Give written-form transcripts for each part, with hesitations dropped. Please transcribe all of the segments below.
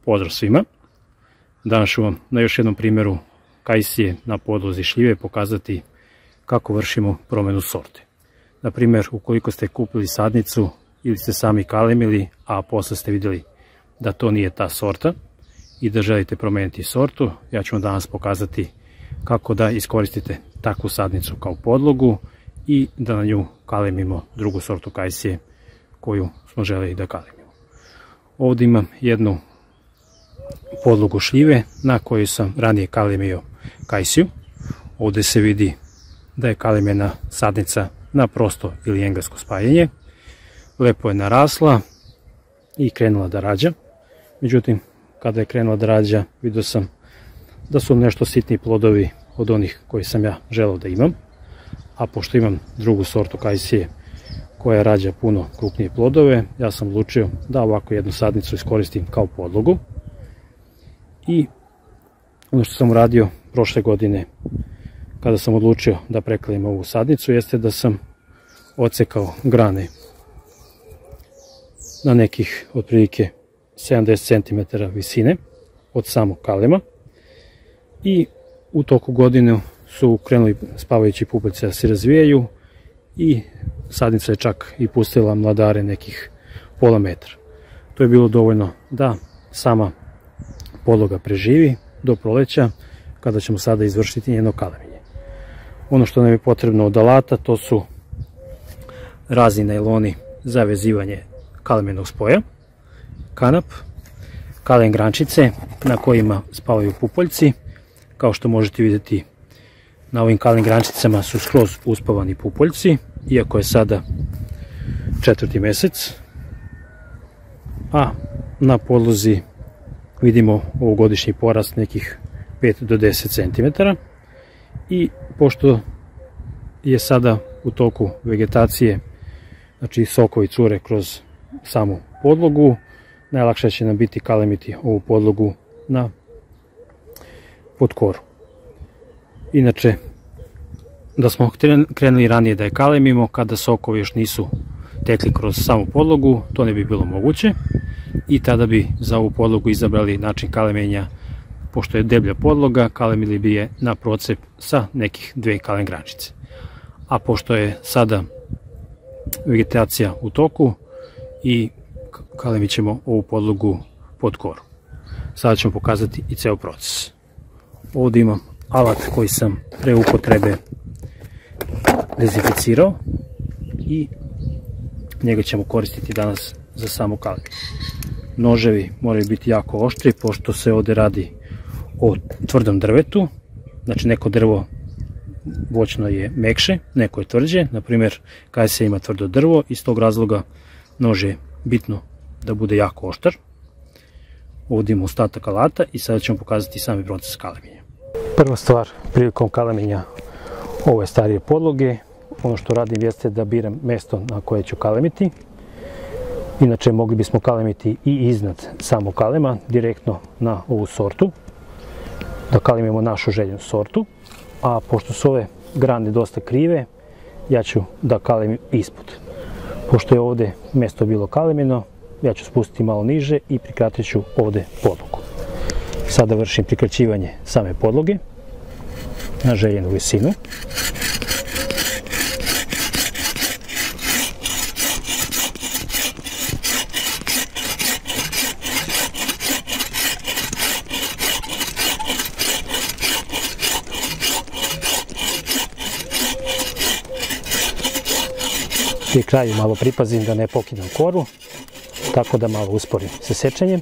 Pozdrav svima! Danas ću vam na još jednom primjeru kajsije na podlozi šljive pokazati kako vršimo promjenu sorte. Na primjer, ukoliko ste kupili sadnicu ili ste sami kalemili, a posle ste vidjeli da to nije ta sorta i da želite promijeniti sortu, ja ću vam danas pokazati kako da iskoristite takvu sadnicu kao podlogu i da na nju kalemimo drugu sortu kajsije koju smo željeli da kalemimo. Ovdje imam jednu podlogu šljive na kojoj sam ranije kalemio kajsiju. Ovdje se vidi da je kalemljena sadnica na prosto ili englesko spajanje. Lepo je narasla i krenula da rađa. Međutim, kada je krenula da rađa, vidio sam da su nešto sitni plodovi od onih koji sam ja želeo da imam. A pošto imam drugu sortu kajsije koja rađa puno krupnije plodove, ja sam odlučio da ovako jednu sadnicu iskoristim kao podlogu. I ono što sam uradio prošle godine kada sam odlučio da preklejem ovu sadnicu jeste da sam odsekao grane na nekih otprilike 70 cm visine od samog kalema i u toku godine su krenuli spavajući pupoljci da se razvijaju i sadnica je čak i pustila mladare nekih pola metra. To je bilo dovoljno da sama podloga preživi do proleća kada ćemo sada izvršiti njeno kalemljenje. Ono što nam je potrebno od alata to su razni najloni za vezivanje kalemljenog spoja, kanap, kalem grančice na kojima spavaju pupoljci. Kao što možete vidjeti, na ovim kalem grančicama su skroz uspavani pupoljci, iako je sada 4. mjesec, a na podlozi vidimo ovogodišnji porast nekih 5 do 10 cm. I pošto je sada u toku vegetacije, znači sokovi cure kroz samu podlogu, najlakše će nam biti kalemiti ovu podlogu na podkoru. Inače, da smo krenuli ranije da je kalemimo, kada sokovi još nisu tekli kroz samu podlogu, to ne bi bilo moguće i tada bi za ovu podlogu izabrali način kalemljenja. Pošto je deblja podloga, kalemili bi je na procep sa nekih 2 kalem grančice. A pošto je sada vegetacija u toku i kalemit ćemo ovu podlogu pod koru. Sada ćemo pokazati i ceo proces. Ovdje imam alat koji sam pre upotrebe dezinficirao i njega ćemo koristiti danas za samo kalemljenje. Noževi moraju biti jako oštri pošto se ovdje radi o tvrdom drvetu, znači neko drvo voćno je mekše, neko je tvrđe, na primjer kajsija ima tvrdo drvo, iz tog razloga nož je bitno da bude jako oštar. Ovdje imamo ostatak alata i sada ćemo pokazati sami proces kalemljenja. Prva stvar prilikom kalemljenja ove starije podloge, ono što radim jeste da biram mjesto na koje ću kalemiti. Inače mogli bismo kalemiti i iznad samog kalema, direktno na ovu sortu, da kalemimo našu željenu sortu, a pošto su ove grane dosta krive, ja ću da kalemim ispod. Pošto je ovdje mjesto bilo kalemino, ja ću spustiti malo niže i prikratit ću ovdje podlogu. Sada vršim prikraćivanje same podloge na željenu visinu. Pri kraju malo pripazim da ne pokidam koru, tako da malo usporim sa sečenjem,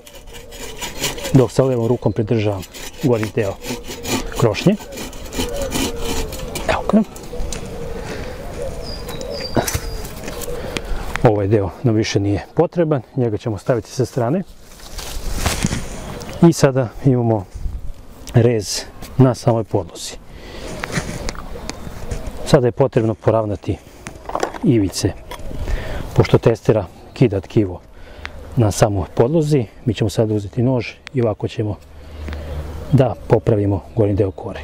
dok sa levom rukom pridržavam gornji deo krošnje. Evo ga. Ovaj deo nam više nije potreban, njega ćemo staviti sa strane. I sada imamo rez na samoj podlozi. Sada je potrebno poravnati ivice, pošto testera kida tkivo na samoj podlozi. Mi ćemo sada uzeti nož i ovako ćemo da popravimo gornji deo kore.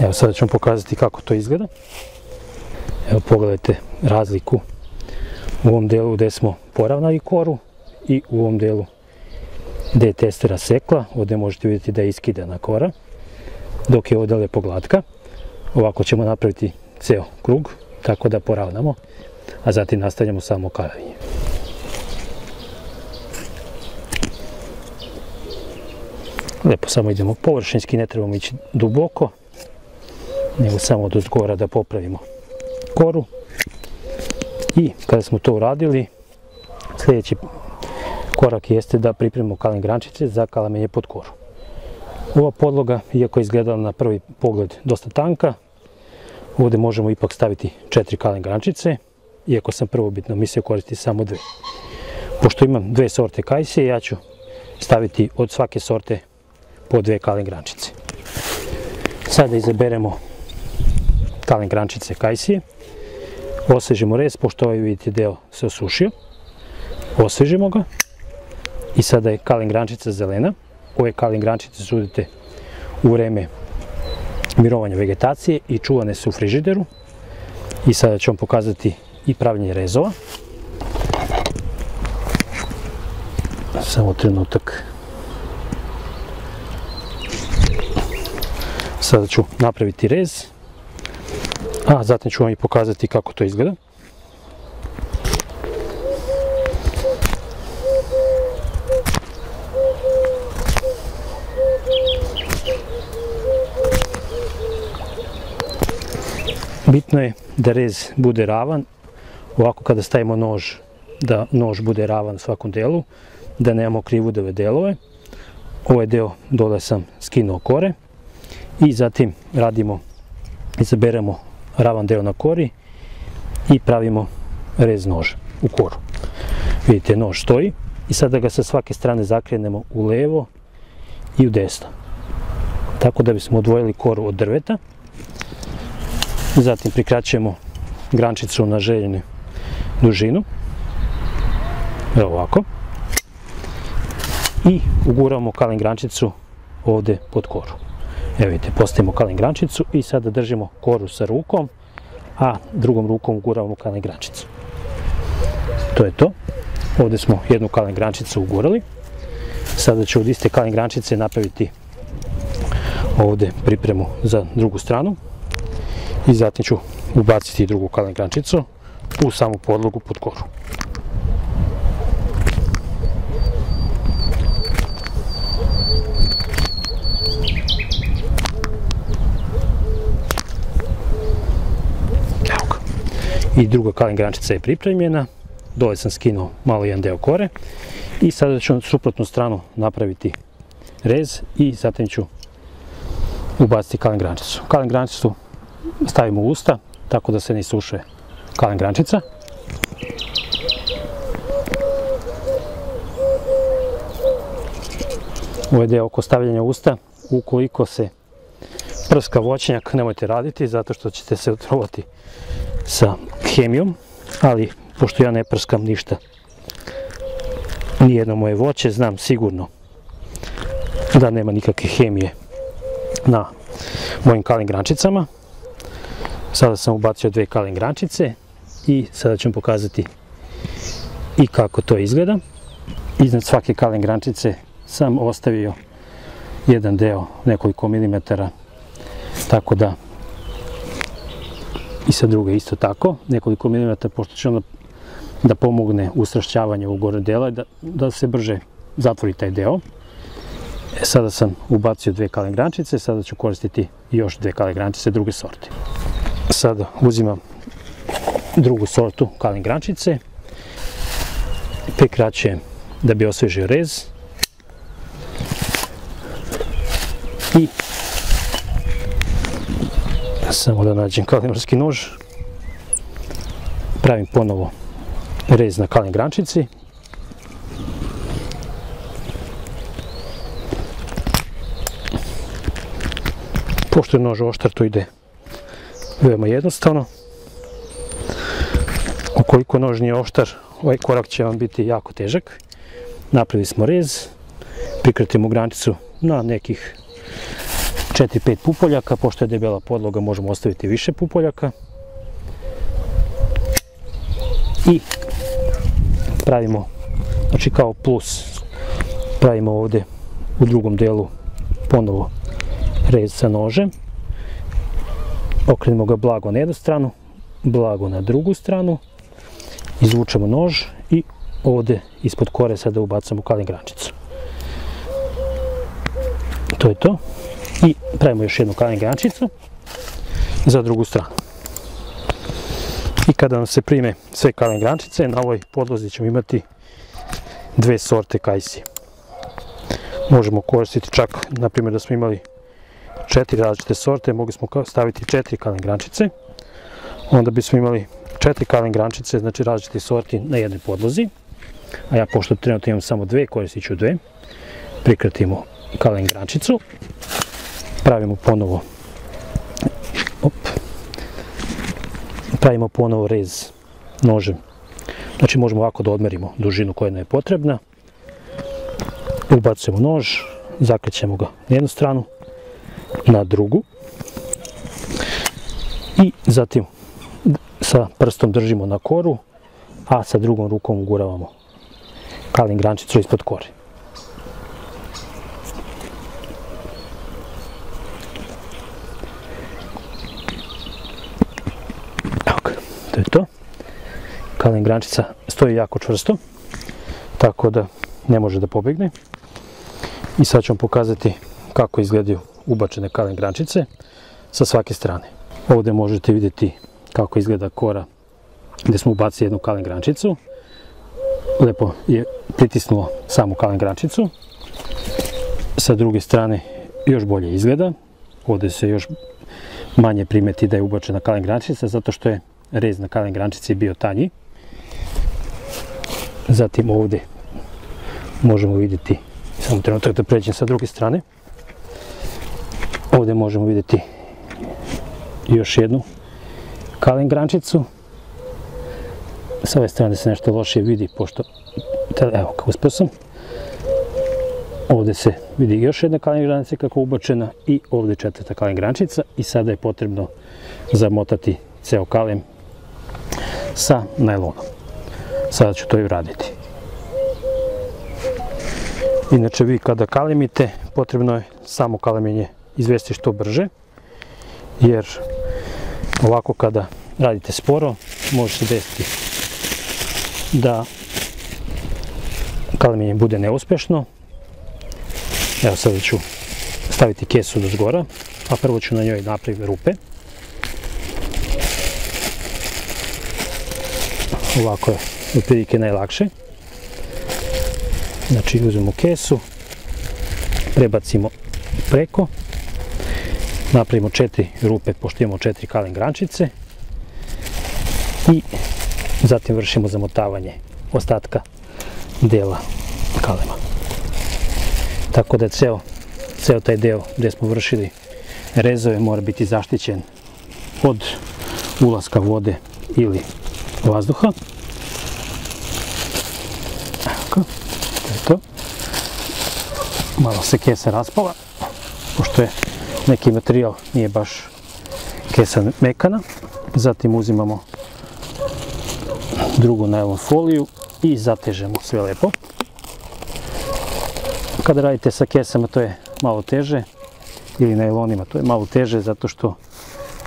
Evo sada ću vam pokazati kako to izgleda. Evo pogledajte razliku u ovom delu gdje smo poravnali koru i u ovom delu gdje je testera sekla. Ovdje možete vidjeti da je iskidana kora, dok je ovdje lepo glatka. Ovako ćemo napraviti ceo krug, tako da poravnamo, a zatim nastavljamo samo kaljanje. Lepo samo idemo površinski, ne trebamo ići duboko, nego samo od zgora da popravimo koru. I kada smo to uradili, sljedeći korak jeste da pripremimo kalen grančice za kalamenje pod koru. Ova podloga, iako je izgledala na prvi pogled dosta tanka, ovdje možemo ipak staviti 4 kalen grančice, iako sam prvobitno mislio koristiti samo 2. Pošto imam 2 sorte kajsije, ja ću staviti od svake sorte po 2 kalen grančice. Sada izaberemo kalen grančice kajsije, osvežimo rez, pošto ovaj vidite deo se osušio, osvežimo ga i sada je kalen grančica zelena. Ove kalen grančice su udite u vreme mirovanja vegetacije i čuvane su u frižideru. I sada ću vam pokazati i pravljenje rezova. Samo trenutak. Sada ću napraviti rez, a zatim ću vam i pokazati kako to izgleda. Bitno je da rez bude ravan, ovako kada stavimo nož, da nož bude ravan u svakom delu, da nemamo krivudove delove. Ovaj deo dole sam skinuo kore i zatim izaberemo ravan deo na kori i pravimo rez noža u koru. Vidite, nož stoji i sada ga sa svake strane zakrenemo u levo i u desno, tako da bismo odvojili koru od drveta. Zatim prikraćujemo grančicu na željenu dužinu, evo ovako, i uguramo kalen grančicu ovdje pod koru. Evo vidite, postavimo kalen grančicu i sada držimo koru sa rukom, a drugom rukom uguravamo kalen grančicu. To je to. Ovdje smo jednu kalen grančicu ugurali. Sada ću od iste kalen grančice napraviti ovdje pripremu za drugu stranu. I zatim ću ubaciti drugu kalen grančicu u samu podlogu pod koru. Evo ga. I druga kalen grančica je pripremljena. Dole sam skinuo malo jedan deo kore. I sada ću na suprotnu stranu napraviti rez i zatim ću ubaciti kalen grančicu. Kalen grančicu stavimo u usta, tako da se ne isuše kalen grančica. Ovaj deo oko stavljanja usta, ukoliko se prska voćnjak, nemojte raditi, zato što ćete se otrovati sa hemijom, ali pošto ja ne prskam ništa, nijedno moje voće, znam sigurno da nema nikakve hemije na mojim kalen grančicama. Sada sam ubacio 2 kalen grančice i sada ću vam pokazati i kako to izgleda. Iznad svake kalen grančice sam ostavio jedan deo nekoliko milimetara, tako da i sa druge isto tako nekoliko milimetara, pošto će onda da pomogne usrašćavanje ovog gore dela i da se brže zatvori taj deo. Sada sam ubacio 2 kalen grančice, sada ću koristiti još 2 kalen grančice druge sorte. Sada uzimam drugu sortu kalen grančice, prekraćujem da bi osvežio rez i samo da nađem kalimarski nož, pravim ponovo rez na kalen grančici. Pošto je nož oštar, to ide veoma jednostavno. Ukoliko nož nije oštar, ovaj korak će vam biti jako težak. Napravili smo rez, prikratimo grančicu na nekih 4-5 pupoljaka, pošto je debela podloga možemo ostaviti više pupoljaka. I pravimo, znači kao plus, pravimo ovdje u drugom delu ponovo rez sa nožem. Okrenemo ga blago na jednu stranu, blago na drugu stranu, izvučemo nož i ovdje ispod kore sada ubacamo kalen grančicu. To je to. I pravimo još jednu kalen grančicu za drugu stranu. I kada nam se prime sve kalen grančice, na ovoj podlozi ćemo imati dve sorte kajsije. Možemo koristiti čak, na primjer da smo imali 4 različite sorte, mogli smo staviti 4 kalen grančice. Onda bismo imali 4 kalen grančice, znači različite sorti na jednoj podlozi. A ja pošto trenutno imam samo dve, koristit ću dve. Prikratimo kalen grančicu. Pravimo ponovo rez nožem. Znači možemo ovako da odmerimo dužinu koja nam je potrebna. Ubacujemo nož, zakrećemo ga na jednu stranu, na drugu. I zatim sa prstom držimo na koru, a sa drugom rukom uguravamo kalen grančicu ispod kore. To je to. Kalen grančica stoji jako čvrsto, tako da ne može da pobegne. I sad ću vam pokazati kako izgledaju ubačene kalen grančice sa svake strane. Ovdje možete vidjeti kako izgleda kora gdje smo ubacili jednu kalen grančicu. Lepo je pritisnulo samu kalen grančicu. Sa druge strane još bolje izgleda. Ovdje se još manje primeti da je ubačena kalen grančica zato što je rez na kalen grančici bio tanji. Zatim ovdje možemo vidjeti, samo trenutak da pređem sa druge strane. Ovdje možemo vidjeti još jednu kalen grančicu. Sa ove strane se nešto lošije vidi, pošto, evo kako uspio sam. Ovdje se vidi još jedna kalen grančica kako je ubačena i ovdje četvrta kalen grančica i sada je potrebno zamotati ceo kalen sa najlonom. Sada ću to i uraditi. Inače vi kada kalemite, potrebno je samo kalemenje izvesti što brže, jer ovako kada radite sporo, može se desiti da kalemenje bude neuspješno. Evo sada ću staviti kesu do zgora, a prvo ću na njoj napraviti rupe. Ovako je otprilike najlakše. Znači uzmemo kesu, prebacimo preko, napravimo 4 rupe pošto imamo 4 kalen grančice i zatim vršimo zamotavanje ostatka dela kalema. Tako da ceo taj deo gdje smo vršili rezove mora biti zaštićen od ulaska vode ili vazduha. Evo, to je to. Malo se kesa raspala, pošto je neki materijal nije baš kesa mekana. Zatim uzimamo drugu najlon foliju i zatežemo sve lepo. Kada radite sa kesama to je malo teže, ili najlonima to je malo teže zato što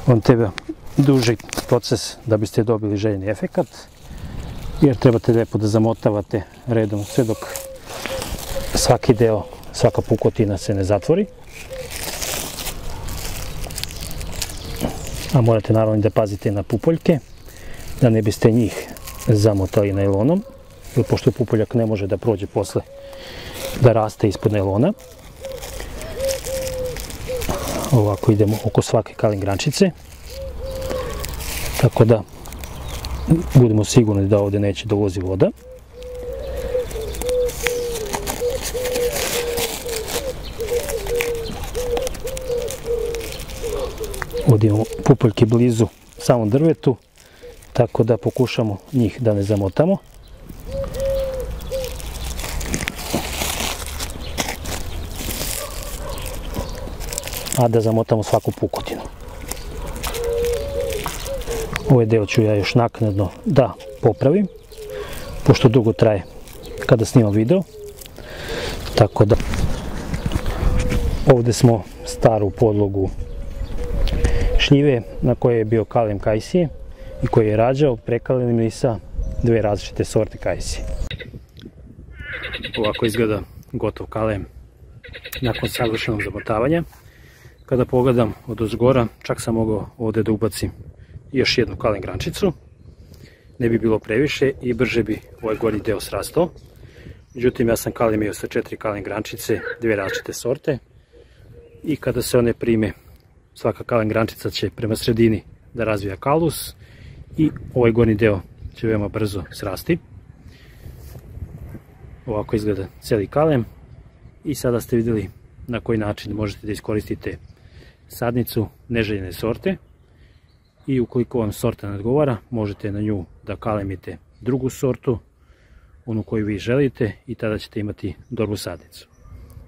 on treba duži proces da biste dobili željeni efekat, jer trebate lijepo da zamotavate redom sve dok svaki deo, svaka pukotina se ne zatvori. A morate naravno da pazite na pupoljke, da ne biste njih zamotali najlonom, jer pošto pupoljak ne može da prođe posle, da raste ispod najlona. Ovako idemo oko svake kalen grančice, tako da budemo sigurni da ovdje neće da ulazi voda. Ovdje imamo pupoljke blizu samom drvetu, tako da pokušamo njih da ne zamotamo. A da zamotamo svaku pukotinu. Ovaj deo ću ja još naknadno da popravim, pošto dugo traje kada snimam video. Tako da ovdje smo staru podlogu šljive na kojoj je bio kalem kajsije i koji je rađao prekaljeni sa dve različite sorte kajsije. Ovako izgleda gotov kalem nakon savršenog zamotavanja. Kada pogledam od ozgora, čak sam mogao ovdje da ubacim još jednu kalem grančicu. Ne bi bilo previše i brže bi ovaj gornji deo srastao. Međutim, ja sam kalemio sa 4 kalem grančice, dve različite sorte. I kada se one prime, svaka kalem grančica će prema sredini da razvija kalus i ovaj gornji deo će veoma brzo srasti. Ovako izgleda cijeli kalem i sada ste vidjeli na koji način možete da iskoristite sadnicu neželjene sorte i ukoliko vam sorta ne odgovara, možete na nju da kalemite drugu sortu, onu koju vi želite, i tada ćete imati dobru sadnicu.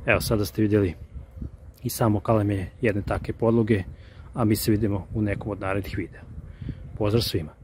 Evo, sada ste vidjeli i samo kalemljenje jedne takve podloge, a mi se vidimo u nekom od narednih videa. Pozdrav svima!